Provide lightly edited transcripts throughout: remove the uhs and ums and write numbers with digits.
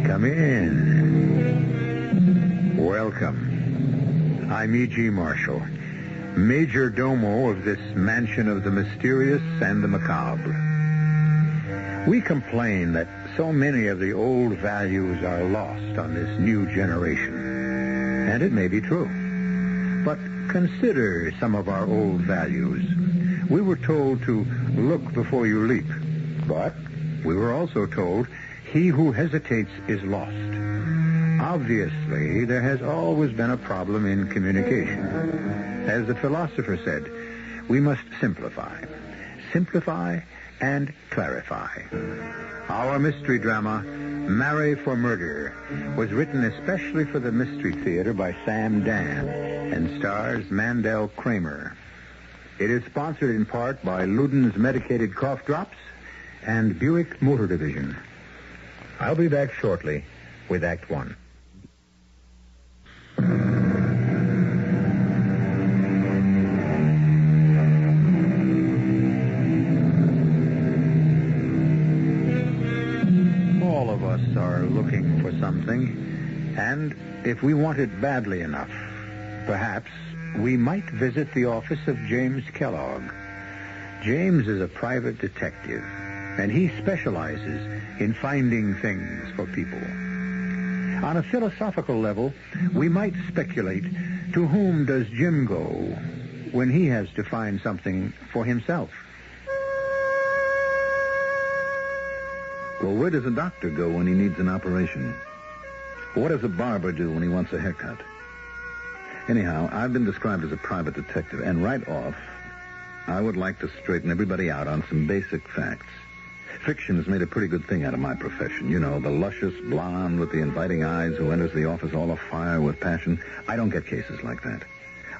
Come in. Welcome. I'm E.G. Marshall, major domo of this mansion of the mysterious and the macabre. We complain that so many of the old values are lost on this new generation. And it may be true. But consider some of our old values. We were told to look before you leap. But we were also told he who hesitates is lost. Obviously, there has always been a problem in communication. As the philosopher said, we must simplify. Simplify and clarify. Our mystery drama, Marry for Murder, was written especially for the Mystery Theater by Sam Dann and stars Mandel Kramer. It is sponsored in part by Luden's Medicated Cough Drops and Buick Motor Division. I'll be back shortly with Act One. All of us are looking for something, and if we want it badly enough, perhaps we might visit the office of James Kellogg. James is a private detective, and he specializes in finding things for people. On a philosophical level, we might speculate, to whom does Jim go when he has to find something for himself? Well, where does a doctor go when he needs an operation? What does a barber do when he wants a haircut? Anyhow, I've been described as a private detective, and right off, I would like to straighten everybody out on some basic facts. Fiction has made a pretty good thing out of my profession. You know, the luscious blonde with the inviting eyes who enters the office all afire with passion. I don't get cases like that.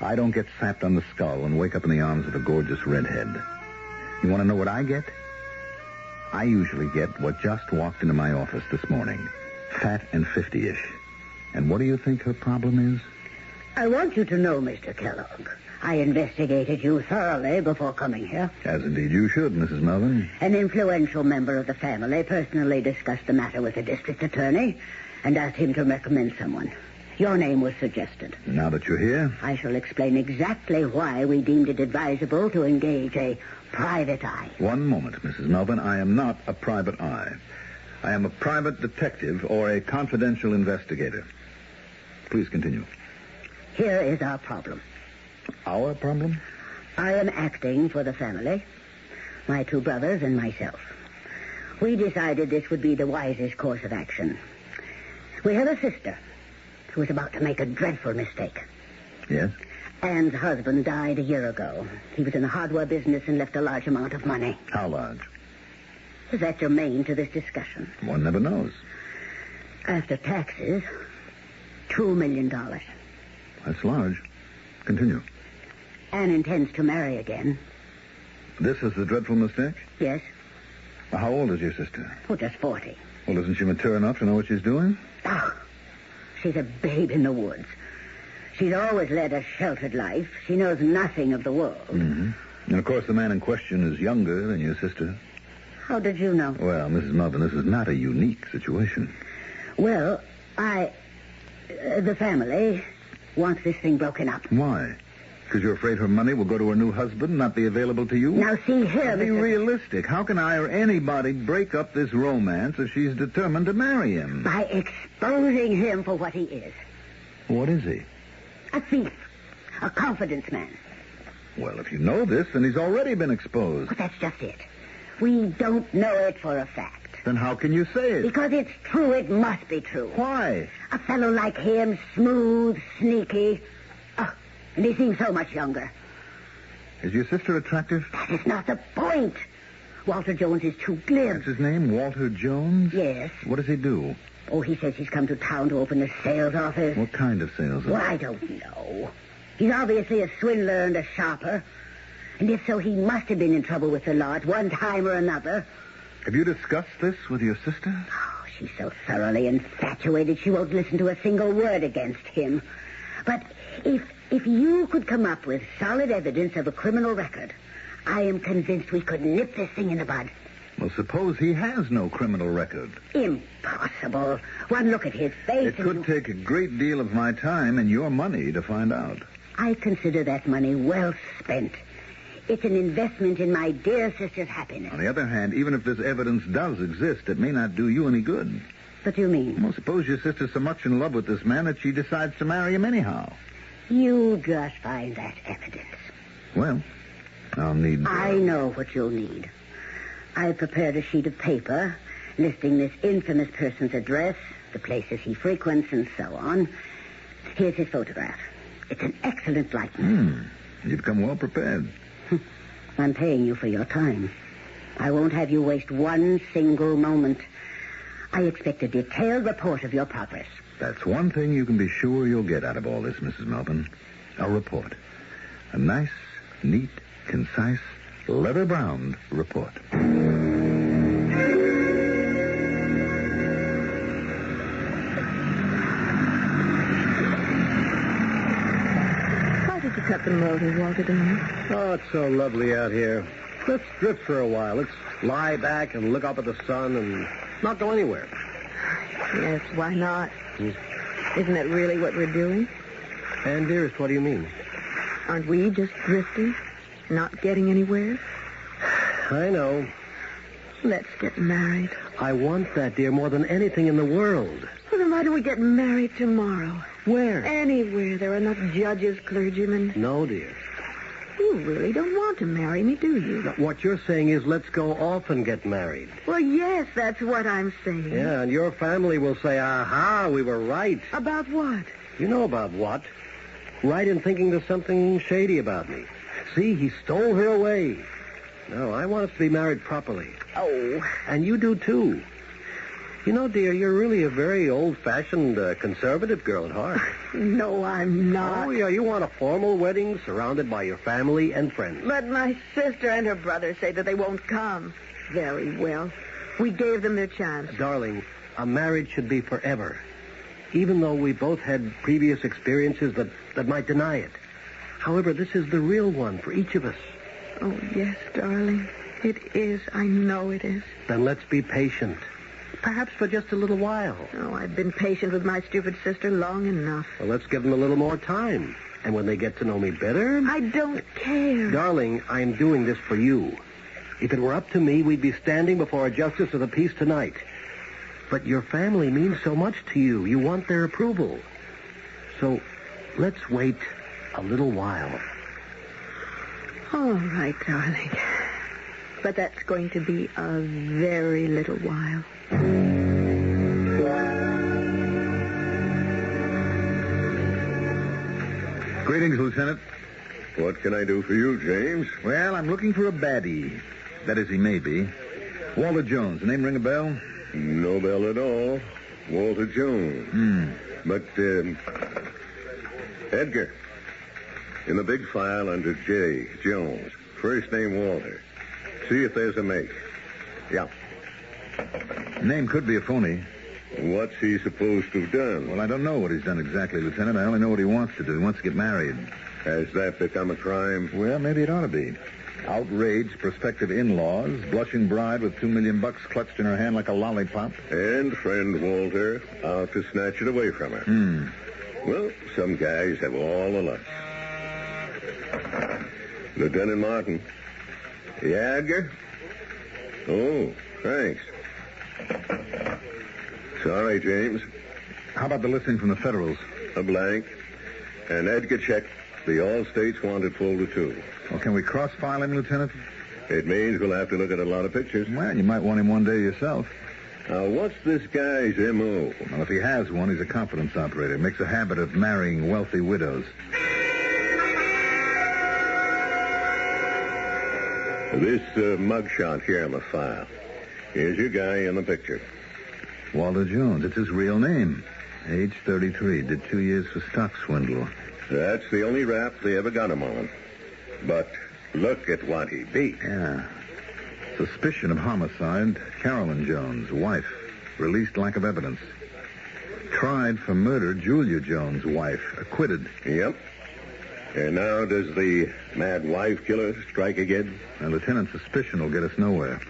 I don't get sapped on the skull and wake up in the arms of a gorgeous redhead. You want to know what I get? I usually get what just walked into my office this morning. Fat and 50-ish. And what do you think her problem is? I want you to know, Mr. Kellogg, I investigated you thoroughly before coming here. As indeed you should, Mrs. Melvin. An influential member of the family personally discussed the matter with the district attorney and asked him to recommend someone. Your name was suggested. Now that you're here, I shall explain exactly why we deemed it advisable to engage a private eye. one moment, Mrs. Melvin. I am not a private eye. I am a private detective or a confidential investigator. Please continue. Here is our problem. Our problem? I am acting for the family, my two brothers and myself. We decided this would be the wisest course of action. We have a sister who was about to make a dreadful mistake. Yes? Anne's husband died a year ago. He was in the hardware business and left a large amount of money. How large? Is that germane to this discussion? One never knows. After taxes, $2 million. That's large. Continue. Anne intends to marry again. This is the dreadful mistake? Yes. Well, how old is your sister? Oh, just 40. Well, isn't she mature enough to know what she's doing? Oh, she's a babe in the woods. She's always led a sheltered life. She knows nothing of the world. Mm-hmm. And, of course, the man in question is younger than your sister. How did you know? Well, Mrs. Melvin, this is not a unique situation. Well, the family wants this thing broken up. Why? Because you're afraid her money will go to her new husband and not be available to you? Now, see here, Be Mr. realistic. How can I or anybody break up this romance if she's determined to marry him? By exposing him for what he is. What is he? A thief. A confidence man. Well, if you know this, then he's already been exposed. But that's just it. We don't know it for a fact. Then how can you say it? Because it's true, it must be true. Why? A fellow like him, smooth, sneaky. Oh, and he seems so much younger. Is your sister attractive? That is not the point. Walter Jones is too glib. That's his name, Walter Jones? Yes. What does he do? Oh, he says he's come to town to open a sales office. What kind of sales? Well, I don't know. He's obviously a swindler and a sharper. And if so, he must have been in trouble with the law at one time or another. Have you discussed this with your sister? Oh, she's so thoroughly infatuated she won't listen to a single word against him. But if you could come up with solid evidence of a criminal record, I am convinced we could nip this thing in the bud. Well, suppose he has no criminal record. Impossible. One look at his face. It could take a great deal of my time and your money to find out. I consider that money well spent. It's an investment in my dear sister's happiness. On the other hand, even if this evidence does exist, it may not do you any good. What do you mean? Well, suppose your sister's so much in love with this man that she decides to marry him anyhow. You just find that evidence. Well, I'll need... I know what you'll need. I've prepared a sheet of paper listing this infamous person's address, the places he frequents, and so on. Here's his photograph. It's an excellent likeness. You've come well prepared. I'm paying you for your time. I won't have you waste one single moment. I expect a detailed report of your progress. That's one thing you can be sure you'll get out of all this, Mrs. Melvin. A report. A nice, neat, concise, leather-bound report. Why did you cut the motor, Walter, Dann? Oh, it's so lovely out here. Let's drift for a while. Let's lie back and look up at the sun and not go anywhere. Yes, why not? Isn't that really what we're doing? And, dearest, what do you mean? Aren't we just drifting? Not getting anywhere? I know. Let's get married. I want that, dear, more than anything in the world. Well, then why don't we get married tomorrow? Where? Anywhere. There are enough judges, clergymen. No, dear. You really don't want to marry me, do you? Now, what you're saying is let's go off and get married. Well, yes, that's what I'm saying. Yeah, and your family will say, aha, we were right. About what? You know about what? Right in thinking there's something shady about me. See, he stole her away. No, I want us to be married properly. Oh. And you do, too. You know, dear, you're really a very old-fashioned, conservative girl at heart. No, I'm not. Oh, yeah, you want a formal wedding surrounded by your family and friends. But my sister and her brother say that they won't come. Very well. We gave them their chance. Darling, a marriage should be forever. Even though we both had previous experiences that might deny it. However, this is the real one for each of us. Oh, yes, darling. It is. I know it is. Then let's be patient. Perhaps for just a little while. Oh, I've been patient with my stupid sister long enough. Well, let's give them a little more time. And when they get to know me better... I don't care. Darling, I'm doing this for you. If it were up to me, we'd be standing before a justice of the peace tonight. But your family means so much to you. You want their approval. So let's wait a little while. All right, darling. But that's going to be a very little while. Greetings, Lieutenant. What can I do for you, James? Well, I'm looking for a baddie. That is, he may be. Walter Jones. The name ring a bell? No bell at all. Walter Jones. But, Edgar. In the big file under J. Jones. First name Walter. See if there's a make. Yeah. Name could be a phony. What's he supposed to have done? Well, I don't know what he's done exactly, Lieutenant. I only know what he wants to do. He wants to get married. Has that become a crime? Well, maybe it ought to be. Outraged prospective in-laws, blushing bride with $2 million clutched in her hand like a lollipop. And friend Walter out to snatch it away from her. Well, some guys have all the luck. Lieutenant Martin. Yeah, Edgar? Oh, thanks. Sorry, James. How about the listing from the Federals? A blank. And Edgar checked the all states wanted folder, too. Well, can we cross-file him, Lieutenant? It means we'll have to look at a lot of pictures. Well, you might want him one day yourself. Now, what's this guy's M.O.? Well, if he has one, he's a confidence operator. Makes a habit of marrying wealthy widows. This mugshot here on the file. Here's your guy in the picture. Walter Jones. It's his real name. Age 33. Did 2 years for stock swindle. That's the only rap they ever got him on. But look at what he beat. Yeah. Suspicion of homicide, Carolyn Jones, wife. Released lack of evidence. Tried for murder, Julia Jones, wife. Acquitted. Yep. And now does the mad wife killer strike again? And Lieutenant's suspicion will get us nowhere.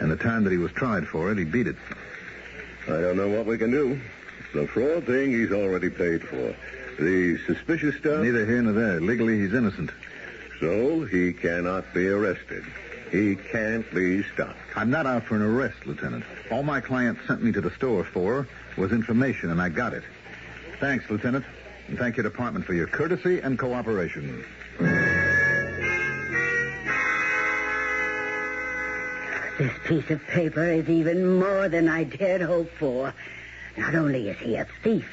And the time that he was tried for it, he beat it. I don't know what we can do. The fraud thing he's already paid for. The suspicious stuff... Neither here nor there. Legally, he's innocent. So he cannot be arrested. He can't be stopped. I'm not out for an arrest, Lieutenant. All my client sent me to the store for was information, and I got it. Thanks, Lieutenant. And thank your department for your courtesy and cooperation. This piece of paper is even more than I dared hope for. Not only is he a thief,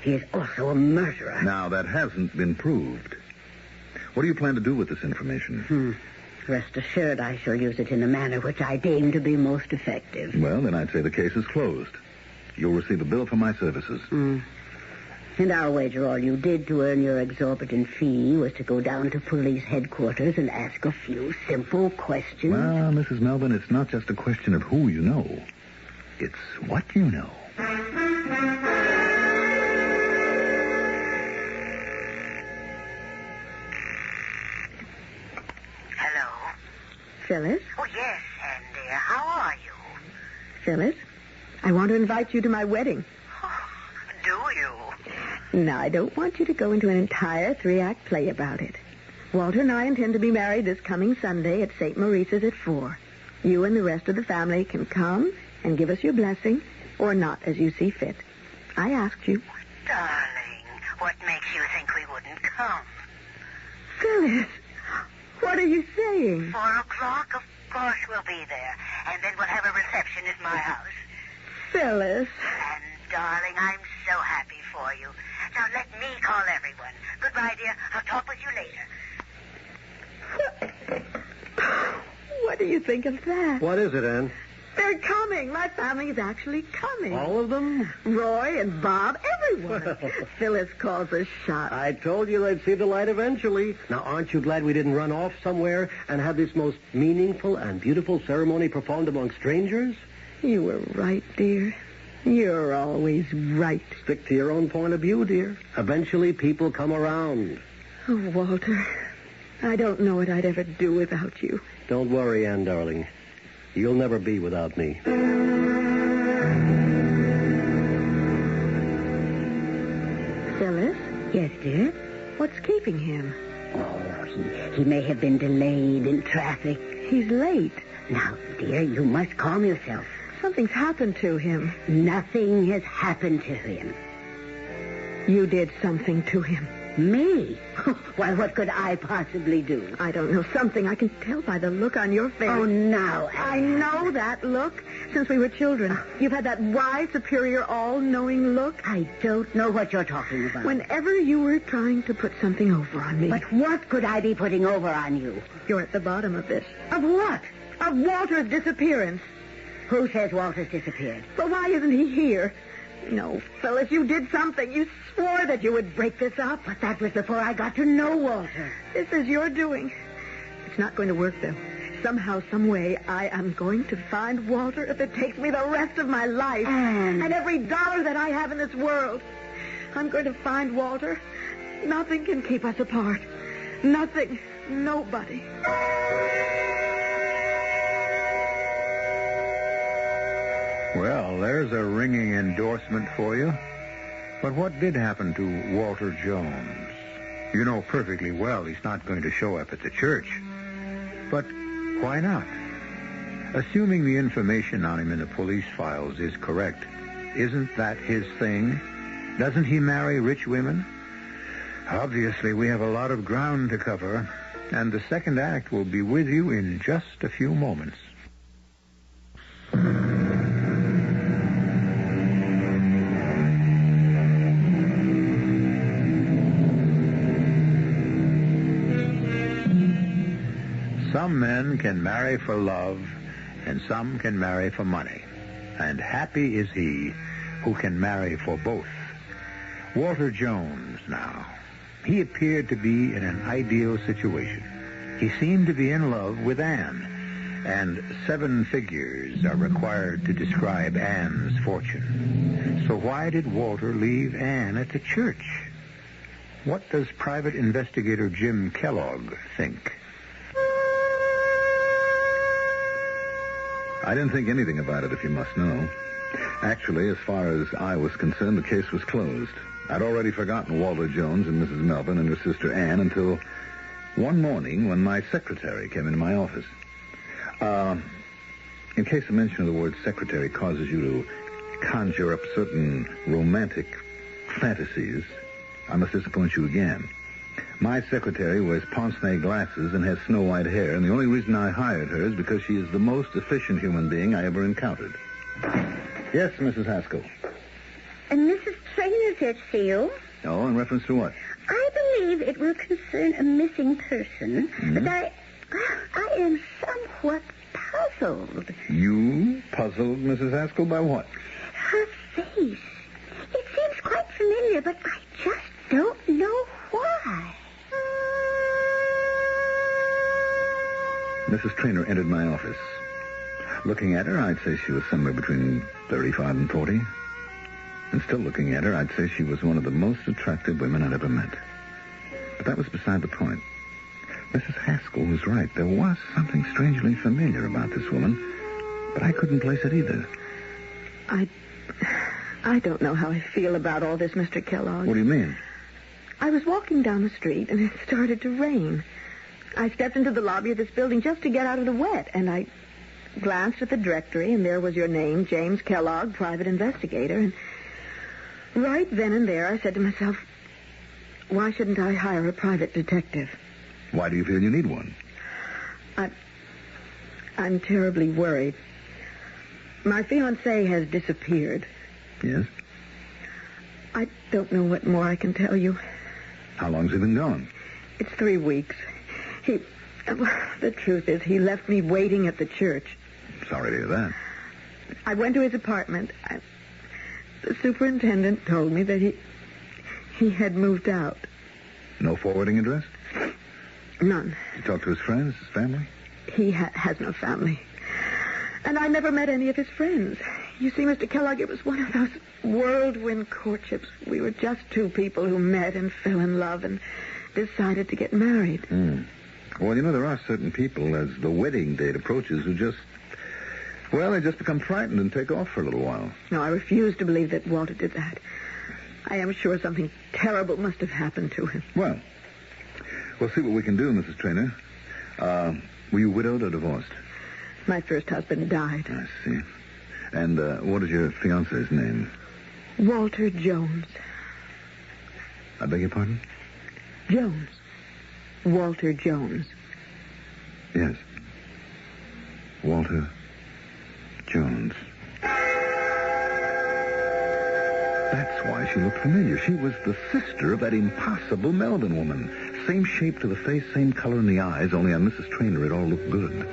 he is also a murderer. Now, that hasn't been proved. What do you plan to do with this information? Rest assured, I shall use it in a manner which I deem to be most effective. Well, then I'd say the case is closed. You'll receive a bill for my services. And I'll wager all you did to earn your exorbitant fee was to go down to police headquarters and ask a few simple questions. Well, Mrs. Melvin, it's not just a question of who you know. It's what you know. Hello? Phyllis? Oh, yes, Anne, dear. How are you? Phyllis, I want to invite you to my wedding. Do you? Now, I don't want you to go into an entire 3-act play about it. Walter and I intend to be married this coming Sunday at St. Maurice's at 4. You and the rest of the family can come and give us your blessing, or not, as you see fit. I asked you. Darling, what makes you think we wouldn't come? Phyllis, what are you saying? 4 o'clock? Of course we'll be there. And then we'll have a reception at my house. Phyllis. And, darling, I'm so happy for you. Now, let me call everyone. Goodbye, dear. I'll talk with you later. What do you think of that? What is it, Anne? They're coming. My family is actually coming. All of them? Roy and Bob, everyone. Phyllis calls us shots. I told you they'd see the light eventually. Now, aren't you glad we didn't run off somewhere and have this most meaningful and beautiful ceremony performed among strangers? You were right, dear. You're always right. Stick to your own point of view, dear. Eventually, people come around. Oh, Walter, I don't know what I'd ever do without you. Don't worry, Anne, darling. You'll never be without me. Phyllis? Yes, dear? What's keeping him? Oh, he may have been delayed in traffic. He's late. Now, dear, you must calm yourself. Something's happened to him. Nothing has happened to him. You did something to him. Me? Why, what could I possibly do? I don't know. Something. I can tell by the look on your face. Oh, now, I Anne. know that look since we were children. You've had that wise, superior, all-knowing look. I don't know what you're talking about. Whenever you were trying to put something over on me. But what could I be putting over on you? You're at the bottom of this. Of what? Of Walter's disappearance. Who says Walter's disappeared? But why isn't he here? No, Phyllis, you did something. You swore that you would break this up. But that was before I got to know Walter. This is your doing. It's not going to work, though. Somehow, some way, I am going to find Walter if it takes me the rest of my life. Anne. And every dollar that I have in this world. I'm going to find Walter. Nothing can keep us apart. Nothing. Nobody. Well, there's a ringing endorsement for you. But what did happen to Walter Jones? You know perfectly well he's not going to show up at the church. But why not? Assuming the information on him in the police files is correct, isn't that his thing? Doesn't he marry rich women? Obviously, we have a lot of ground to cover, and the second act will be with you in just a few moments. Some men can marry for love, and some can marry for money. And happy is he who can marry for both. Walter Jones, now. He appeared to be in an ideal situation. He seemed to be in love with Anne. and 7 figures are required to describe Anne's fortune. So why did Walter leave Anne at the church? What does private investigator Jim Kellogg think? I didn't think anything about it, if you must know. Actually, as far as I was concerned, the case was closed. I'd already forgotten Walter Jones and Mrs. Melvin and her sister Anne until one morning when my secretary came into my office. In case the mention of the word secretary causes you to conjure up certain romantic fantasies, I must disappoint you again. My secretary wears pince-nez glasses and has snow-white hair, and the only reason I hired her is because she is the most efficient human being I ever encountered. Yes, Mrs. Haskell. And Mrs. Trainer's here to see you. Oh, in reference to what? I believe it will concern a missing person, but I am somewhat puzzled. You puzzled, Mrs. Haskell, by what? Her face. It seems quite familiar, but I just don't know why. Mrs. Trainer entered my office. Looking at her, I'd say she was somewhere between 35 and 40. And still looking at her, I'd say she was one of the most attractive women I'd ever met. But that was beside the point. Mrs. Haskell was right. There was something strangely familiar about this woman, but I couldn't place it either. I don't know how I feel about all this, Mr. Kellogg. What do you mean? I was walking down the street, and it started to rain. I stepped into the lobby of this building just to get out of the wet, and I glanced at the directory, and there was your name, James Kellogg, private investigator. And right then and there, I said to myself, why shouldn't I hire a private detective? Why do you feel you need one? I'm terribly worried. My fiancé has disappeared. Yes? I don't know what more I can tell you. How long's he been gone? It's 3 weeks. The truth is, he left me waiting at the church. Sorry to hear that. I went to his apartment. The superintendent told me that he had moved out. No forwarding address? None. You talk to his friends, his family? He has no family. And I never met any of his friends. You see, Mr. Kellogg, it was one of those whirlwind courtships. We were just 2 people who met and fell in love and decided to get married. Well, you know, there are certain people, as the wedding date approaches, who they just become frightened and take off for a little while. No, I refuse to believe that Walter did that. I am sure something terrible must have happened to him. Well, we'll see what we can do, Mrs. Trainer. Were you widowed or divorced? My first husband died. I see. And what is your fiancé's name? Walter Jones. I beg your pardon? Jones. Walter Jones. Yes. Walter Jones. That's why she looked familiar. She was the sister of that impossible Melvin woman. Same shape to the face, same color in the eyes, only on Mrs. Trainer it all looked good.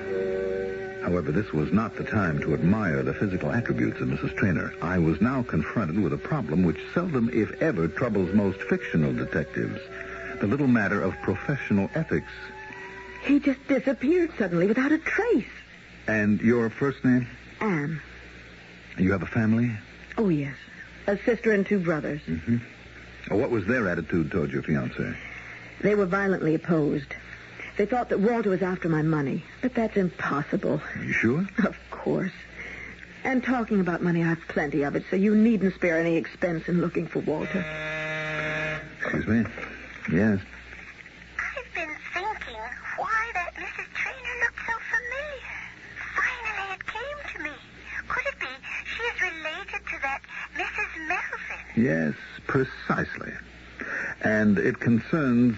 However, this was not the time to admire the physical attributes of Mrs. Trainer. I was now confronted with a problem which seldom, if ever, troubles most fictional detectives. The little matter of professional ethics. He just disappeared suddenly without a trace. And your first name? Anne. You have a family? Oh, yes. A sister and 2 brothers. Mm-hmm. What was their attitude toward your fiancé? They were violently opposed. They thought that Walter was after my money, but that's impossible. Are you sure? Of course. And talking about money, I've plenty of it, so you needn't spare any expense in looking for Walter. Excuse me? Yes. I've been thinking why that Mrs. Trainer looked so familiar. Finally, it came to me. Could it be she is related to that Mrs. Melvin? Yes, precisely. And it concerns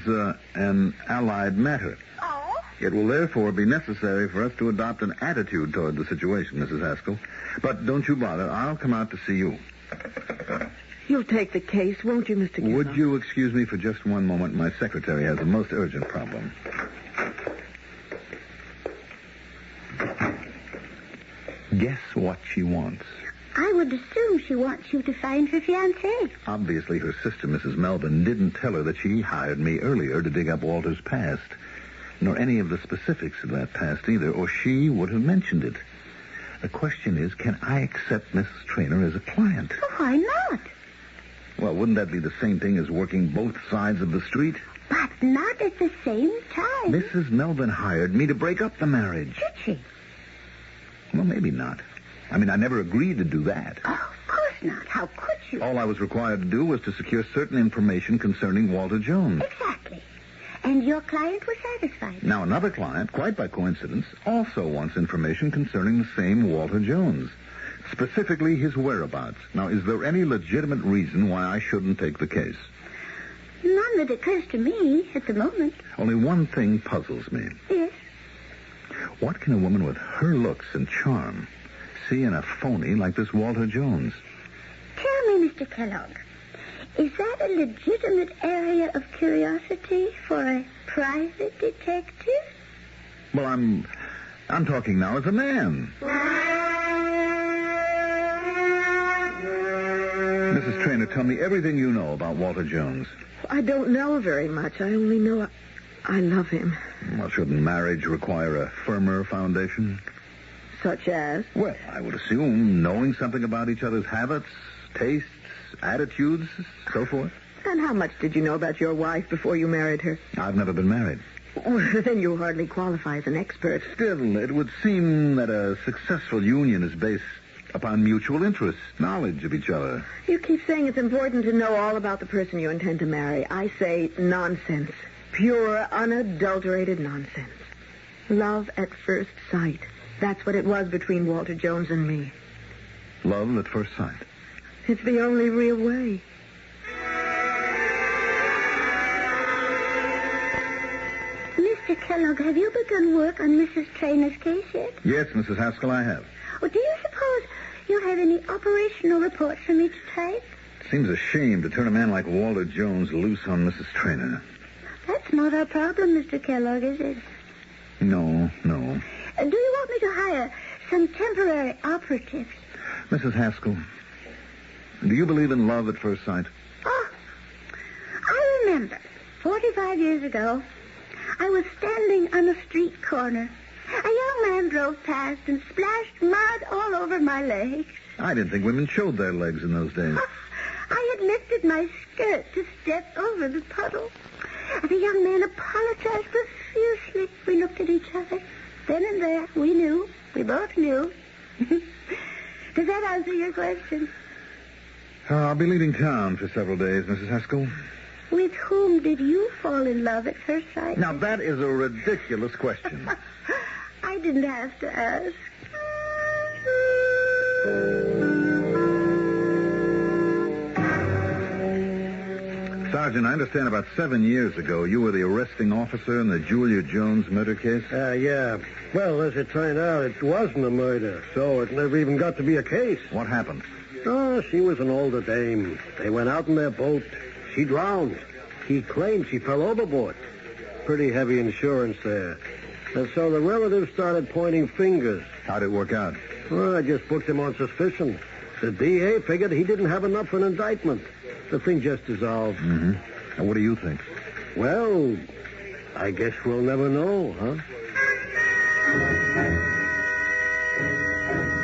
an allied matter. Oh? It will therefore be necessary for us to adopt an attitude toward the situation, Mrs. Haskell. But don't you bother. I'll come out to see you. You'll take the case, won't you, Mr. Kellogg? Would you excuse me for just one moment? My secretary has a most urgent problem. Guess what she wants? I would assume she wants you to find her fiancé. Obviously, her sister, Mrs. Melvin, didn't tell her that she hired me earlier to dig up Walter's past. nor any of the specifics of that past either, or she would have mentioned it. The question is, can I accept Mrs. Trainer as a client? Why not? Well, wouldn't that be the same thing as working both sides of the street? But not at the same time. Mrs. Melvin hired me to break up the marriage. Did she? Well, maybe not. I mean, I never agreed to do that. Oh, of course not. How could you? All I was required to do was to secure certain information concerning Walter Jones. Exactly. And your client was satisfied. Now, another client, quite by coincidence, also wants information concerning the same Walter Jones. Specifically, his whereabouts. Now, is there any legitimate reason why I shouldn't take the case? None that occurs to me at the moment. Only one thing puzzles me. Yes? What can a woman with her looks and charm see in a phony like this Walter Jones? Tell me, Mr. Kellogg, is that a legitimate area of curiosity for a private detective? Well, I'm talking now as a man. Mrs. Trainer, tell me everything you know about Walter Jones. I don't know very much. I only know I love him. Well, shouldn't marriage require a firmer foundation? Such as? Well, I would assume knowing something about each other's habits, tastes, attitudes, so forth. And how much did you know about your wife before you married her? I've never been married. Well, then you hardly qualify as an expert. Still, it would seem that a successful union is based upon mutual interest, knowledge of each other. You keep saying it's important to know all about the person you intend to marry. I say nonsense. Pure, unadulterated nonsense. Love at first sight. That's what it was between Walter Jones and me. Love at first sight. It's the only real way. Mr. Kellogg, have you begun work on Mrs. Trainor's case yet? Yes, Mrs. Haskell, I have. Well, do you suppose you have any operational reports for me to type? Seems a shame to turn a man like Walter Jones loose on Mrs. Trainer. That's not our problem, Mr. Kellogg, is it? No. Do you want me to hire some temporary operatives? Mrs. Haskell, do you believe in love at first sight? Oh, I remember 45 years ago, I was standing on a street corner. A young man drove past and splashed mud all over my legs. I didn't think women showed their legs in those days. I had lifted my skirt to step over the puddle. The young man apologized profusely. We looked at each other. Then and there, we knew. We both knew. Does that answer your question? I'll be leaving town for several days, Mrs. Haskell. With whom did you fall in love at first sight? Now, that is a ridiculous question. I didn't have to ask. Sergeant, I understand about 7 years ago you were the arresting officer in the Julia Jones murder case? Yeah. Well, as it turned out, it wasn't a murder, so it never even got to be a case. What happened? Oh, she was an older dame. They went out in their boat. She drowned. He claimed she fell overboard. Pretty heavy insurance there. And so the relatives started pointing fingers. How'd it work out? Well, I just booked him on suspicion. The DA figured he didn't have enough for an indictment. The thing just dissolved. Mm-hmm. And what do you think? Well, I guess we'll never know, huh?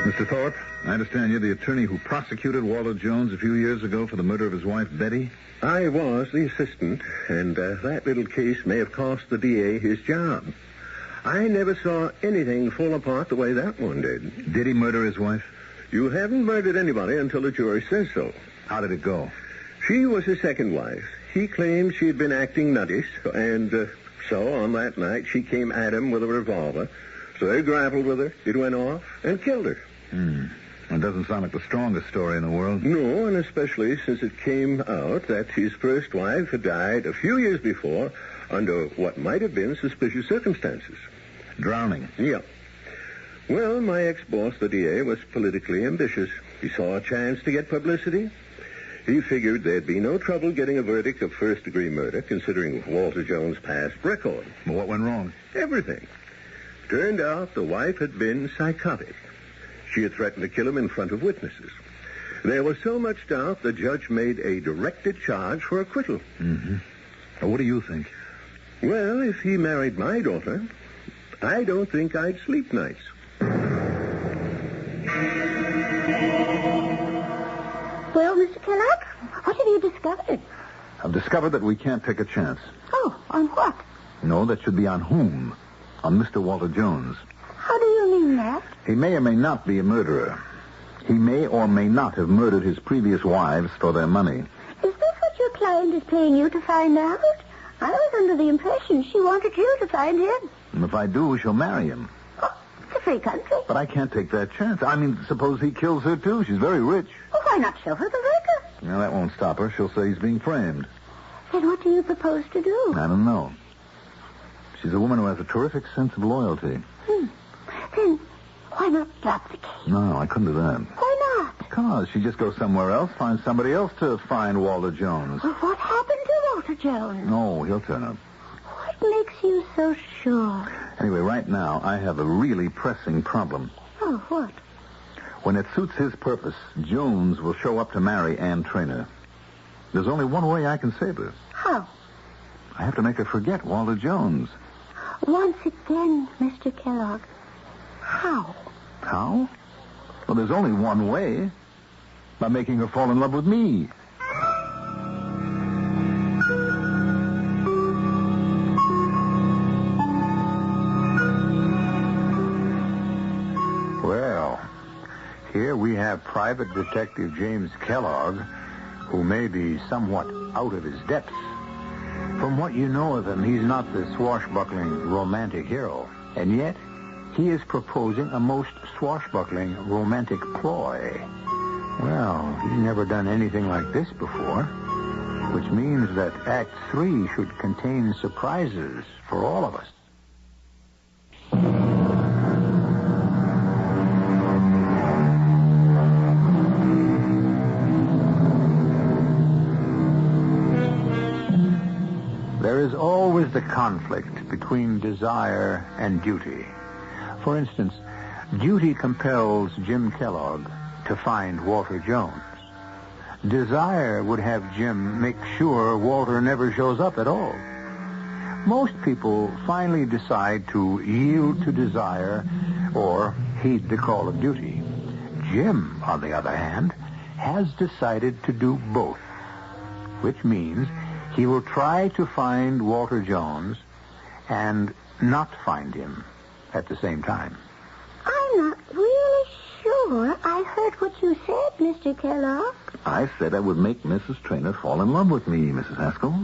Mr. Thorpe, I understand you're the attorney who prosecuted Walter Jones a few years ago for the murder of his wife, Betty? I was the assistant, and that little case may have cost the DA his job. I never saw anything fall apart the way that one did. Did he murder his wife? You haven't murdered anybody until the jury says so. How did it go? She was his second wife. He claimed she had been acting nuttish, and so on that night she came at him with a revolver. So he grappled with her, it went off, and killed her. It doesn't sound like the strongest story in the world. No, and especially since it came out that his first wife had died a few years before under what might have been suspicious circumstances. Drowning? Yeah. Well, my ex-boss, the DA, was politically ambitious. He saw a chance to get publicity. He figured there'd be no trouble getting a verdict of first-degree murder, considering Walter Jones' past record. Well, what went wrong? Everything. Turned out the wife had been psychotic. She had threatened to kill him in front of witnesses. There was so much doubt the judge made a directed charge for acquittal. Mm-hmm. What do you think? Well, if he married my daughter, I don't think I'd sleep nights. Well, Mr. Kellogg, what have you discovered? I've discovered that we can't take a chance. Oh, on what? No, that should be on whom? On Mr. Walter Jones. How do you mean that? He may or may not be a murderer. He may or may not have murdered his previous wives for their money. Is this what your client is paying you to find out? I was under the impression she wanted you to find him. And if I do, she'll marry him. Oh, it's a free country. But I can't take that chance. I mean, suppose he kills her, too. She's very rich. Well, why not show her the record? Now, that won't stop her. She'll say he's being framed. Then what do you propose to do? I don't know. She's a woman who has a terrific sense of loyalty. Then why not drop the case? No, I couldn't do that. Why not? Because she'd just go somewhere else, find somebody else to find Walter Jones. Well, what happened to Walter Jones? No, he'll turn up. What makes you so sure? Anyway, right now, I have a really pressing problem. Oh, what? When it suits his purpose, Jones will show up to marry Ann Traynor. There's only one way I can save her. How? I have to make her forget Walter Jones. Once again, Mr. Kellogg. How? How? Well, there's only one way. By making her fall in love with me. Well, here we have Private Detective James Kellogg, who may be somewhat out of his depths. From what you know of him, he's not the swashbuckling romantic hero. And yet, he is proposing a most swashbuckling romantic ploy. Well, he's never done anything like this before, which means that Act 3 should contain surprises for all of us. There is always the conflict between desire and duty. For instance, duty compels Jim Kellogg to find Walter Jones. Desire would have Jim make sure Walter never shows up at all. Most people finally decide to yield to desire or heed the call of duty. Jim, on the other hand, has decided to do both, which means he will try to find Walter Jones and not find him at the same time. I'm not really sure I heard what you said, Mr. Kellogg. I said I would make Mrs. Traynor fall in love with me, Mrs. Haskell.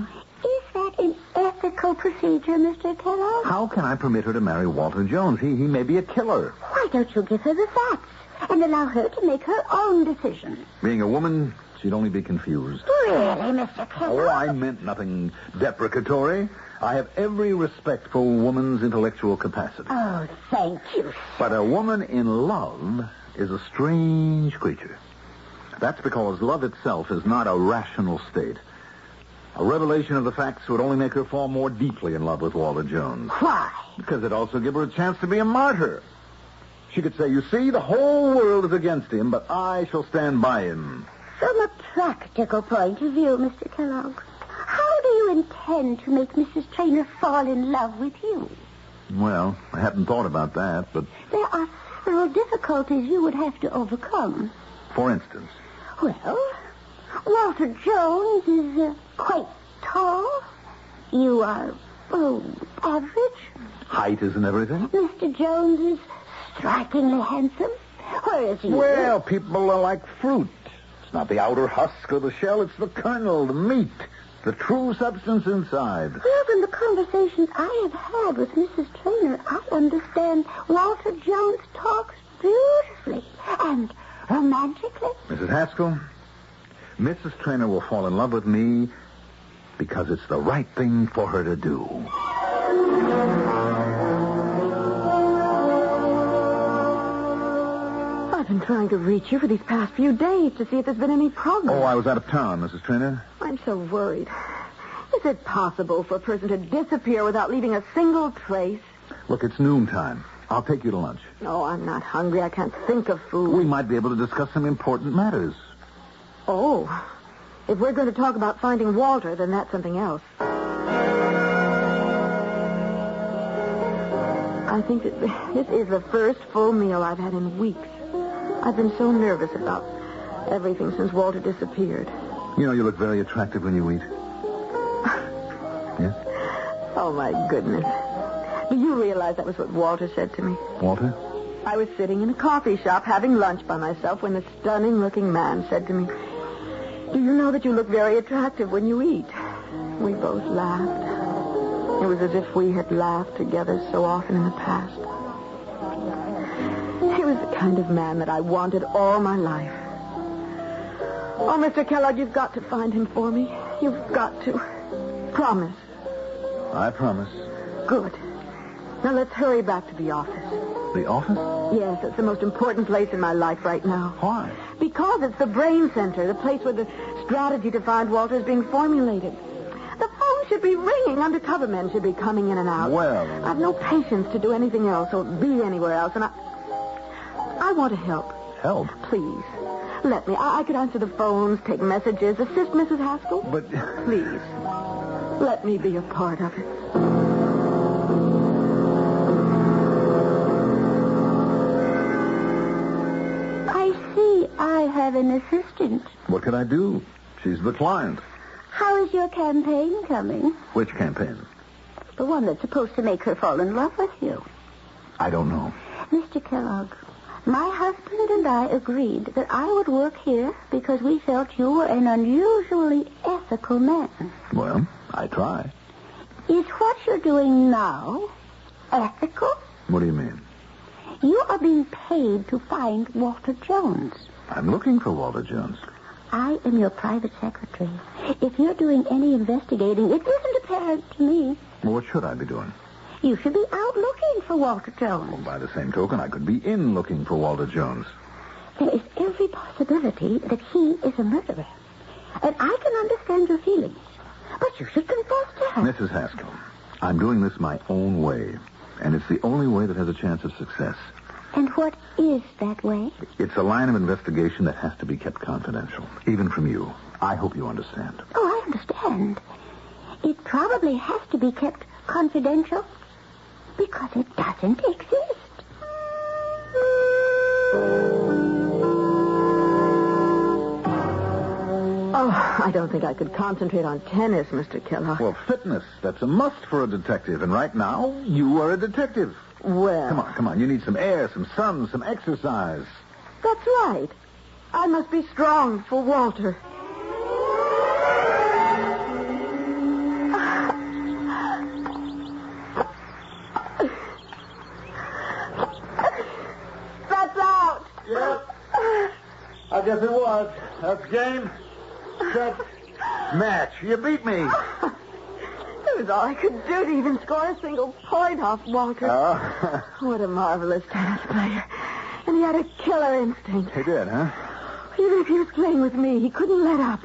Is that an ethical procedure, Mr. Kellogg? How can I permit her to marry Walter Jones? He may be a killer. Why don't you give her the facts and allow her to make her own decision? Being a woman, she'd only be confused. Really, Mr. Kellogg? Oh, I meant nothing deprecatory. I have every respect for a woman's intellectual capacity. Oh, thank you, sir. But a woman in love is a strange creature. That's because love itself is not a rational state. A revelation of the facts would only make her fall more deeply in love with Walter Jones. Why? Because it'd also give her a chance to be a martyr. She could say, you see, the whole world is against him, but I shall stand by him. From a practical point of view, Mr. Kellogg, how do you intend to make Mrs. Traynor fall in love with you? Well, I hadn't thought about that, but... There are several difficulties you would have to overcome. For instance? Well, Walter Jones is quite tall. You are, average. Height isn't everything. Mr. Jones is strikingly handsome. Whereas you... Well, people are like fruit. It's not the outer husk or the shell, it's the kernel, the meat, the true substance inside. Well, from the conversations I have had with Mrs. Traynor, I understand Walter Jones talks beautifully and romantically. Mrs. Haskell, Mrs. Traynor will fall in love with me because it's the right thing for her to do. I've been trying to reach you for these past few days to see if there's been any progress. Oh, I was out of town, Mrs. Traynor. I'm so worried. Is it possible for a person to disappear without leaving a single trace? Look, it's noontime. I'll take you to lunch. Oh, I'm not hungry. I can't think of food. We might be able to discuss some important matters. Oh, if we're going to talk about finding Walter, then that's something else. I think that this is the first full meal I've had in weeks. I've been so nervous about everything since Walter disappeared. You know, you look very attractive when you eat. Yes? Oh, my goodness. Do you realize that was what Walter said to me? Walter? I was sitting in a coffee shop having lunch by myself when the stunning-looking man said to me, "Do you know that you look very attractive when you eat?" We both laughed. It was as if we had laughed together so often in the past. He was the kind of man that I wanted all my life. Oh, Mr. Kellogg, you've got to find him for me. You've got to. Promise. I promise. Good. Now let's hurry back to the office. The office? Yes, it's the most important place in my life right now. Why? Because it's the brain center, the place where the strategy to find Walter is being formulated. The phone should be ringing. Undercover men should be coming in and out. Well... I've no patience to do anything else or be anywhere else, and I want to help. Help? Please. Let me. I could answer the phones, take messages, assist Mrs. Haskell. But... Please. Let me be a part of it. I have an assistant. What can I do? She's the client. How is your campaign coming? Which campaign? The one that's supposed to make her fall in love with you. I don't know. Mr. Kellogg, my husband and I agreed that I would work here because we felt you were an unusually ethical man. Well, I try. Is what you're doing now ethical? What do you mean? You are being paid to find Walter Jones. I'm looking for Walter Jones. I am your private secretary. If you're doing any investigating, it isn't apparent to me. Well, what should I be doing? You should be out looking for Walter Jones. Well, by the same token, I could be in looking for Walter Jones. There is every possibility that he is a murderer. And I can understand your feelings. But you should confess to her. Mrs. Haskell, I'm doing this my own way. And it's the only way that has a chance of success. And what is that way? It's a line of investigation that has to be kept confidential, even from you. I hope you understand. Oh, I understand. It probably has to be kept confidential because it doesn't exist. Oh, I don't think I could concentrate on tennis, Mr. Kellogg. Well, fitness, that's a must for a detective. And right now, you are a detective. Well... Come on. You need some air, some sun, some exercise. That's right. I must be strong for Walter. That's out. Yep. I guess it was. That's game. Set. Match. You beat me. It was all I could do to even score a single point off Walter. Oh. What a marvelous tennis player. And he had a killer instinct. He did, huh? Even if he was playing with me, he couldn't let up.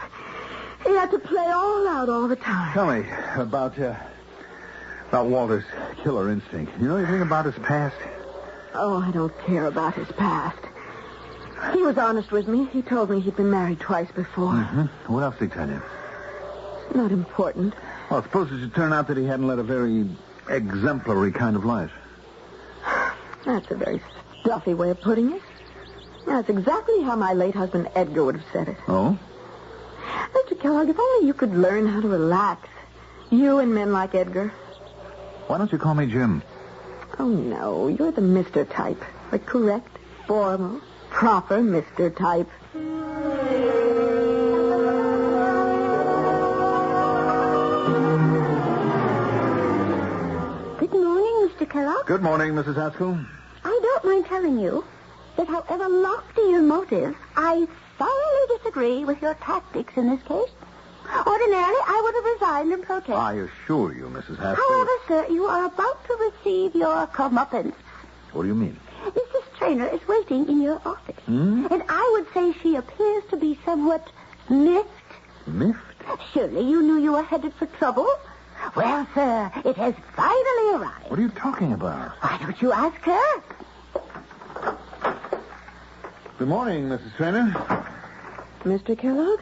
He had to play all out all the time. Tell me about Walter's killer instinct. You know anything about his past? Oh, I don't care about his past. He was honest with me. He told me he'd been married twice before. Mm-hmm. What else did he tell you? Not important. Well, suppose it should turn out that he hadn't led a very exemplary kind of life. That's a very stuffy way of putting it. That's exactly how my late husband Edgar would have said it. Oh? Mr. Kellogg, if only you could learn how to relax. You and men like Edgar. Why don't you call me Jim? Oh, no. You're the Mr. type. The correct, formal, proper Mr. type. Good morning, Mr. Kellogg. Good morning, Mrs. Haskell. I don't mind telling you that however lofty your motives, I thoroughly disagree with your tactics in this case. Ordinarily, I would have resigned in protest. I assure you, Mrs. Haskell. However, sir, you are about to receive your comeuppance. What do you mean? Mrs. Traynor is waiting in your office. Hmm? And I would say she appears to be somewhat miffed. Miffed? Surely you knew you were headed for trouble? Well, sir, it has finally arrived. What are you talking about? Why don't you ask her? Good morning, Mrs. Traynor. Mr. Kellogg,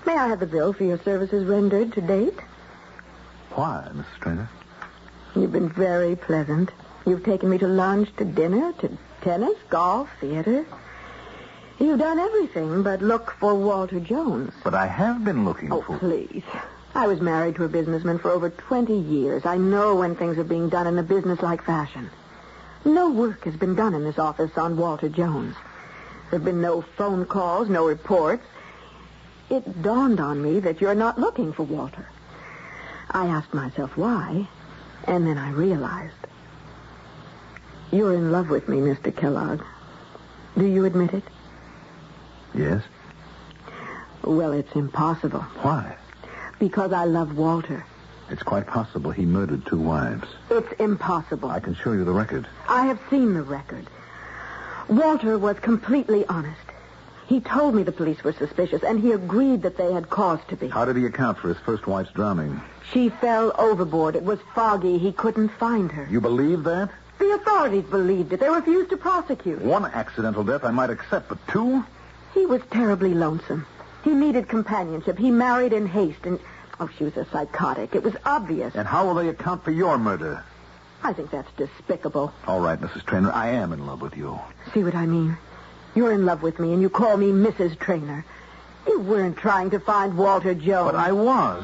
may I have the bill for your services rendered to date? Why, Mrs. Traynor? You've been very pleasant. You've taken me to lunch, to dinner, to tennis, golf, theater. You've done everything but look for Walter Jones. But I have been looking Oh, for... please. I was married to a businessman for over 20 years. I know when things are being done in a business-like fashion. No work has been done in this office on Walter Jones. There have been no phone calls, no reports. It dawned on me that you're not looking for Walter. I asked myself why, and then I realized. You're in love with me, Mr. Kellogg. Do you admit it? Yes? Well, it's impossible. Why? Because I love Walter. It's quite possible he murdered 2 wives. It's impossible. I can show you the record. I have seen the record. Walter was completely honest. He told me the police were suspicious, and he agreed that they had cause to be. How did he account for his first wife's drowning? She fell overboard. It was foggy. He couldn't find her. You believe that? The authorities believed it. They refused to prosecute. 1 accidental death I might accept, but 2? He was terribly lonesome. He needed companionship. He married in haste, and... Oh, she was a psychotic. It was obvious. And how will they account for your murder? I think that's despicable. All right, Mrs. Trainer, I am in love with you. See what I mean? You're in love with me, and you call me Mrs. Trainer. You weren't trying to find Walter Jones. But I was.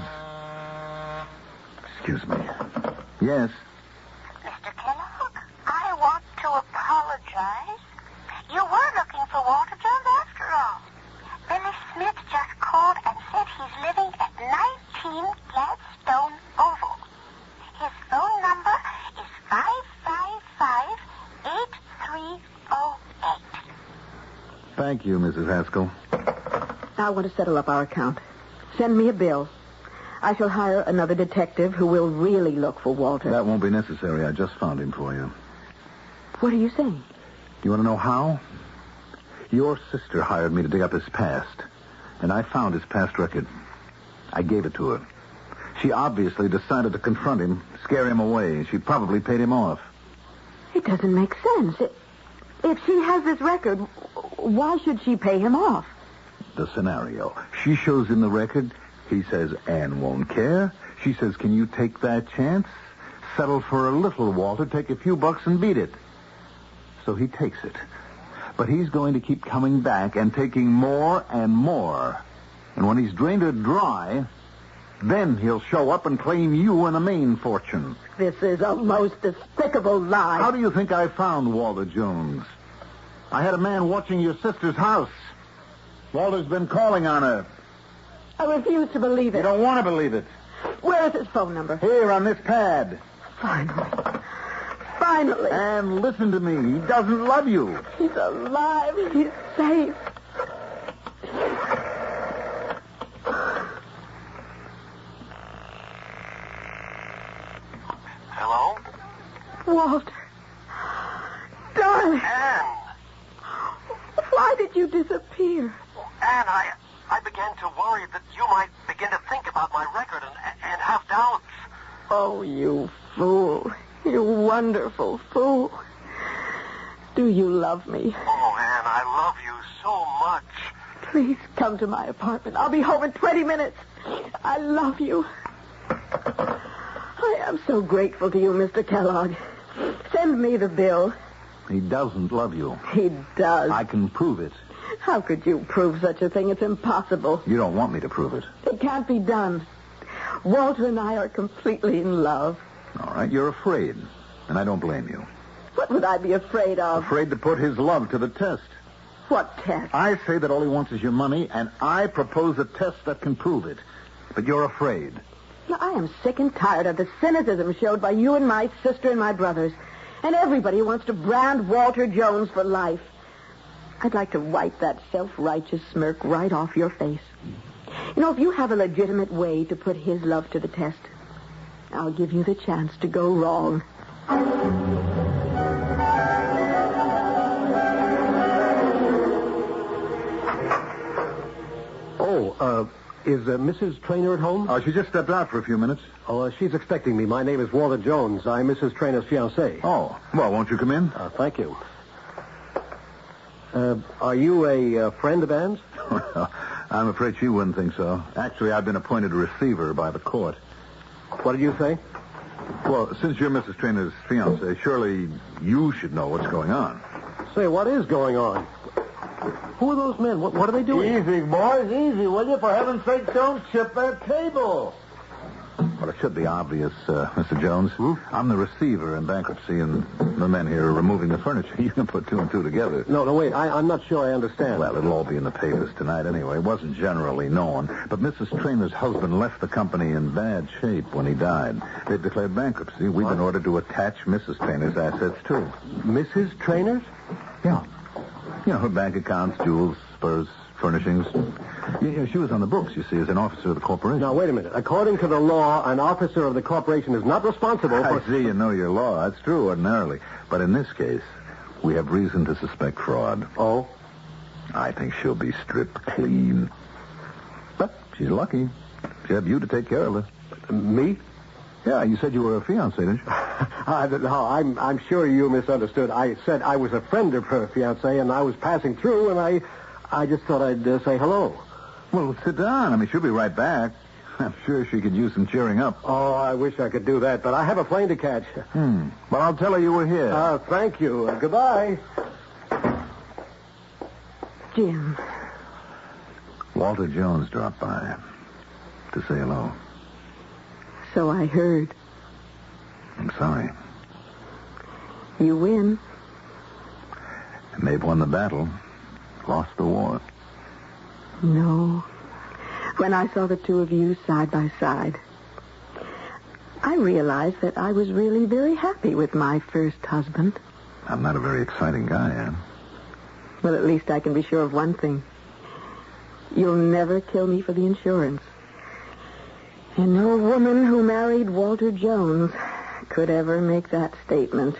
Excuse me. Yes? Mr. Kellogg, I want to apologize. You were looking for Walter Jones after all. Billy Smith just called and said he's living at 19 Gladstone Oval. His phone number is 555-8308. Thank you, Mrs. Haskell. I want to settle up our account. Send me a bill. I shall hire another detective who will really look for Walter. That won't be necessary. I just found him for you. What are you saying? Do you want to know how? Your sister hired me to dig up his past, and I found his past record. I gave it to her. She obviously decided to confront him, scare him away. She probably paid him off. It doesn't make sense. If she has this record, why should she pay him off? The scenario. She shows him the record. He says, Anne won't care. She says, can you take that chance? Settle for a little, Walter. Take a few bucks and beat it. So he takes it. But he's going to keep coming back and taking more and more. And when he's drained it dry, then he'll show up and claim you and the main fortune. This is a most despicable lie. How do you think I found Walter Jones? I had a man watching your sister's house. Walter's been calling on her. I refuse to believe it. You don't want to believe it. Where is his phone number? Here on this pad. Finally. And listen to me. He doesn't love you. He's alive. He's safe. Hello? Walter. Darling. Anne! Why did you disappear? Anne, I began to worry that you might begin to think about my record and have doubts. Oh, you fool. You wonderful fool. Do you love me? Oh, Anne, I love you so much. Please come to my apartment. I'll be home in 20 minutes. I love you. I am so grateful to you, Mr. Kellogg. Send me the bill. He doesn't love you. He does. I can prove it. How could you prove such a thing? It's impossible. You don't want me to prove it. It can't be done. Walter and I are completely in love. All right, you're afraid, and I don't blame you. What would I be afraid of? Afraid to put his love to the test. What test? I say that all he wants is your money, and I propose a test that can prove it. But you're afraid. Now, I am sick and tired of the cynicism showed by you and my sister and my brothers. And everybody wants to brand Walter Jones for life. I'd like to wipe that self-righteous smirk right off your face. You know, if you have a legitimate way to put his love to the test, I'll give you the chance to go wrong. Is Mrs. Trainer at home? Oh, she just stepped out for a few minutes. Oh, she's expecting me. My name is Walter Jones. I'm Mrs. Trainer's fiancé. Oh, well, won't you come in? Thank you. Are you a friend of Anne's? Well, I'm afraid she wouldn't think so. Actually, I've been appointed a receiver by the court. What did you say? Well, since you're Mrs. Trainor's fiancé, surely you should know what's going on. Say, what is going on? Who are those men? What are they doing? Easy, boys, easy, will you? For heaven's sake, don't chip that table. Well, it should be obvious, Mr. Jones. I'm the receiver in bankruptcy, and the men here are removing the furniture. You can put two and two together. No, wait. I'm not sure I understand. Well, it'll all be in the papers tonight anyway. It wasn't generally known, but Mrs. Trainor's husband left the company in bad shape when he died. They've declared bankruptcy. We've been ordered to attach Mrs. Trainor's assets, too. Mrs. Trainor's? Yeah. You know, her bank accounts, jewels, spurs, furnishings. Yeah, she was on the books, you see, as an officer of the corporation. Now, wait a minute. According to the law, an officer of the corporation is not responsible for... I see you know your law. That's true ordinarily. But in this case, we have reason to suspect fraud. Oh? I think she'll be stripped clean. But she's lucky. She had you to take care of her. Me? Yeah, you said you were a fiancé, didn't you? No, I'm sure you misunderstood. I said I was a friend of her fiancé, and I was passing through, and I just thought I'd say hello. Well, sit down. I mean, she'll be right back. I'm sure she could use some cheering up. Oh, I wish I could do that, but I have a plane to catch. Well, I'll tell her you were here. Thank you. Goodbye. Jim. Walter Jones dropped by to say hello. So I heard. I'm sorry. You win. And they've won the battle. Lost the war. No. When I saw the two of you side by side, I realized that I was really very happy with my first husband. I'm not a very exciting guy, Ann. Well, at least I can be sure of one thing. You'll never kill me for the insurance. And no woman who married Walter Jones could ever make that statement.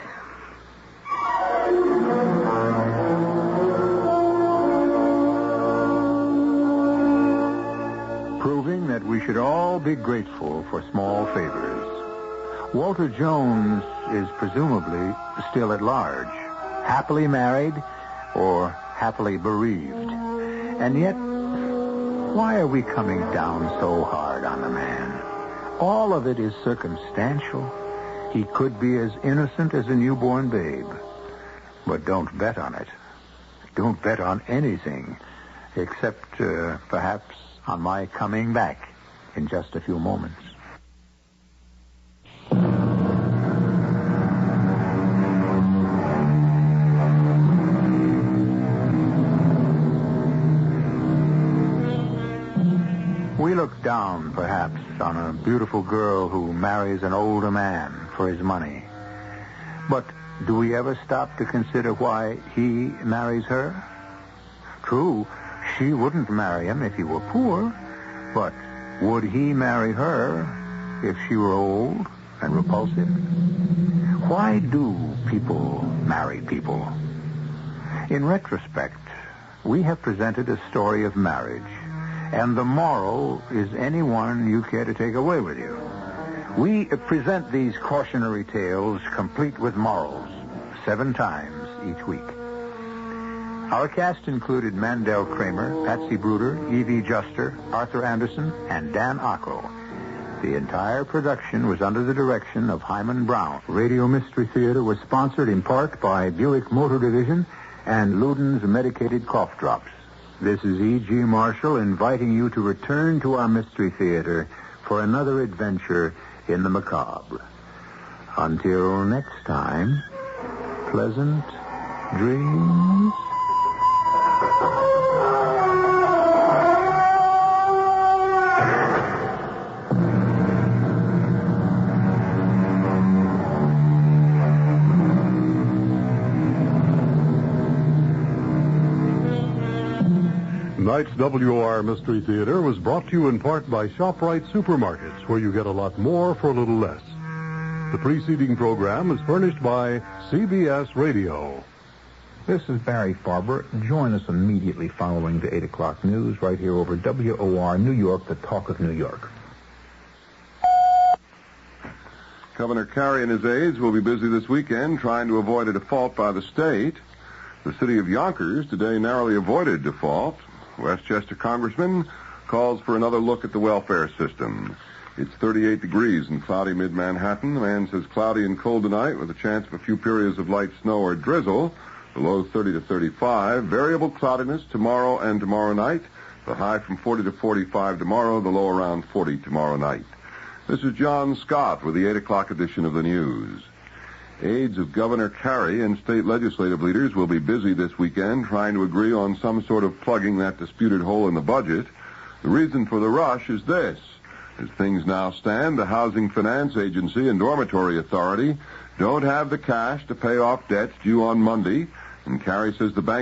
Proving that we should all be grateful for small favors. Walter Jones is presumably still at large, happily married or happily bereaved. And yet, why are we coming down so hard on the man? All of it is circumstantial. He could be as innocent as a newborn babe. But don't bet on it. Don't bet on anything, except perhaps on my coming back in just a few moments. We look down, perhaps, on a beautiful girl who marries an older man for his money. But do we ever stop to consider why he marries her? True, she wouldn't marry him if he were poor, but would he marry her if she were old and repulsive? Why do people marry people? In retrospect, we have presented a story of marriage. And the moral is any one you care to take away with you. We present these cautionary tales complete with morals 7 times each week. Our cast included Mandel Kramer, Patsy Bruder, Evie Juster, Arthur Anderson, and Dann Ocko. The entire production was under the direction of Hyman Brown. Radio Mystery Theater was sponsored in part by Buick Motor Division and Luden's Medicated Cough Drops. This is E.G. Marshall inviting you to return to our Mystery Theater for another adventure in the macabre. Until next time, pleasant dreams. Tonight's WOR Mystery Theater was brought to you in part by ShopRite Supermarkets, where you get a lot more for a little less. The preceding program is furnished by CBS Radio. This is Barry Farber. Join us immediately following the 8 o'clock news right here over WOR New York, the talk of New York. Governor Carey and his aides will be busy this weekend trying to avoid a default by the state. The city of Yonkers today narrowly avoided default. Westchester Congressman calls for another look at the welfare system. It's 38 degrees in cloudy mid-Manhattan. The man says cloudy and cold tonight with a chance of a few periods of light snow or drizzle. The low 30 to 35. Variable cloudiness tomorrow and tomorrow night. The high from 40 to 45 tomorrow. The low around 40 tomorrow night. This is John Scott with the 8 o'clock edition of the news. Aides of Governor Carey and state legislative leaders will be busy this weekend trying to agree on some sort of plugging that disputed hole in the budget. The reason for the rush is this. As things now stand, the Housing Finance Agency and Dormitory Authority don't have the cash to pay off debts due on Monday, and Carey says the bank